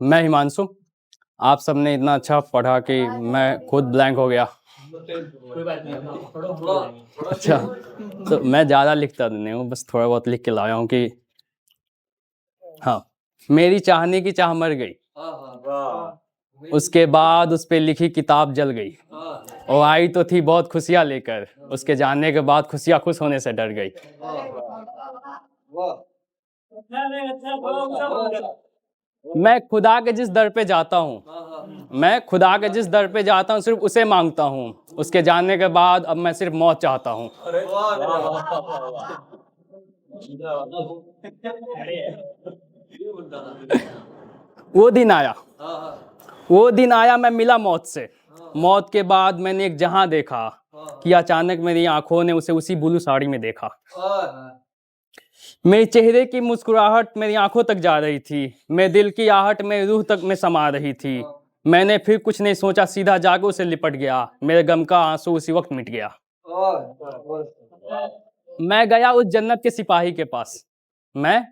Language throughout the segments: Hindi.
मैं हिमांशु। आप सबने इतना अच्छा पढ़ा कि मैं खुद ब्लैंक हो गया। अच्छा, तो मैं ज़्यादा लिखता नहीं हूँ, बस थोड़ा बहुत लिख के लाया हूँ कि हाँ, मेरी चाहने की चाह मर गई, उसके बाद उस पे लिखी किताब जल गई। और आई तो थी बहुत खुशियाँ लेकर, उसके जाने के बाद खुशियाँ खुश होने से डर गई। मैं खुदा के जिस दर पे जाता हूँ, मैं खुदा के जिस दर पे जाता हूँ सिर्फ उसे मांगता हूँ। उसके जाने के बाद अब मैं सिर्फ मौत चाहता हूँ। वो दिन आया, वो दिन आया, मैं मिला मौत से। मौत के बाद मैंने एक जहां देखा कि अचानक मेरी आंखों ने उसे उसी ब्लू साड़ी में देखा। मेरे चेहरे की मुस्कुराहट मेरी आंखों तक जा रही थी, मेरे दिल की आहट मेरी रूह तक में समा रही थी। मैंने फिर कुछ नहीं सोचा, सीधा जाके उसे लिपट गया। मेरे गम का आंसू उसी वक्त मिट गया। मैं गया उस जन्नत के सिपाही के पास, मैं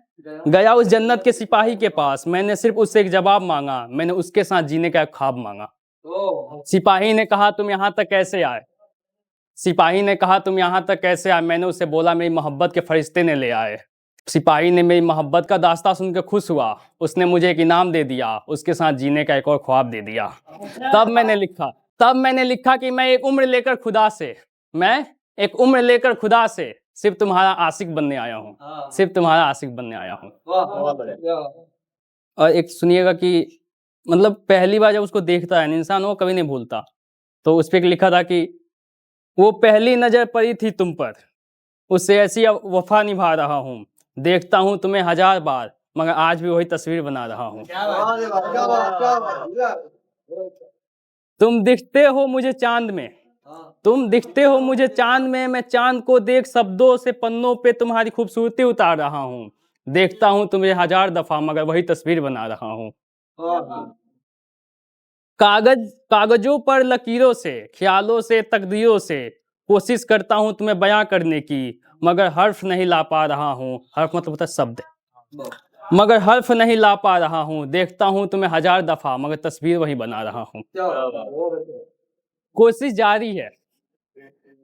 गया उस जन्नत के सिपाही के पास। मैंने सिर्फ उससे एक जवाब मांगा, मैंने उसके साथ जीने का एक ख्वाब मांगा। सिपाही ने कहा तुम यहाँ तक कैसे आए? सिपाही ने कहा तुम यहाँ तक कैसे आए? मैंने उससे बोला मेरी मोहब्बत के फरिश्ते ने ले आए। सिपाही ने मेरी मोहब्बत का दास्तां सुनकर खुश हुआ। उसने मुझे एक इनाम दे दिया, उसके साथ जीने का एक और ख्वाब दे दिया। तब मैंने लिखा कि मैं एक उम्र लेकर खुदा से, मैं एक उम्र लेकर खुदा से सिर्फ तुम्हारा आशिक बनने आया हूँ, सिर्फ तुम्हारा आशिक बनने आया हूँ। और एक सुनिएगा कि मतलब पहली बार जब उसको देखता है इंसान, वो कभी नहीं भूलता। तो उस पर लिखा था कि वो पहली नजर पड़ी थी तुम पर, उससे ऐसी वफा निभा रहा हूँ। देखता हूँ तुम्हें 1000 बार, मगर आज भी वही तस्वीर बना रहा हूँ। तुम दिखते हो मुझे चांद में, तुम दिखते हो मुझे चांद में, मैं चांद को देख शब्दों से पन्नों पे तुम्हारी खूबसूरती उतार रहा हूँ। देखता हूँ तुम्हें 1000 दफा, मगर वही तस्वीर बना रहा हूँ। कागजों पर लकीरों से, ख्यालों से, तकदीरों से कोशिश करता हूँ तुम्हें बयां करने की, मगर हर्फ नहीं ला पा रहा हूँ। हर्फ मतलब होता है शब्द, मगर हर्फ नहीं ला पा रहा हूँ। देखता हूँ तुम्हें 1000 दफा, मगर तस्वीर वही बना रहा हूँ। कोशिश जारी है,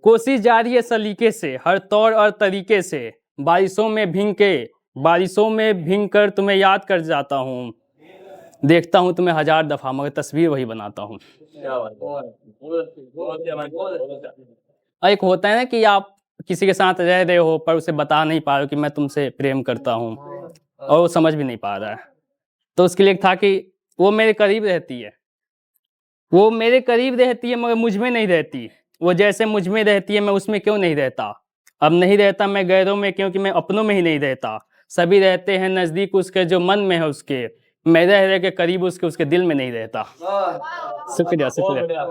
कोशिश जारी है सलीके से, हर तौर और तरीके से। बारिशों में भींग कर तुम्हें याद कर जाता हूँ। देखता हूँ तुम्हें 1000 दफा, मगर तस्वीर वही बनाता हूँ। एक होता है ना कि आप किसी के साथ रह रहे हो पर उसे बता नहीं पा रहे हो कि मैं तुमसे प्रेम करता हूँ, और वो समझ भी नहीं पा रहा है। तो उसके लिए था कि वो मेरे करीब रहती है, वो मेरे करीब रहती है मगर मुझ में नहीं रहती। वो जैसे मुझ में रहती है मैं उसमें क्यों नहीं रहता। अब नहीं रहता मैं गैरों में, क्योंकि मैं अपनों में ही नहीं रहता। सभी रहते हैं नजदीक उसके जो मन में है उसके, मैं रह के करीब उसके दिल में नहीं रहता। शुक्रिया, शुक्रिया।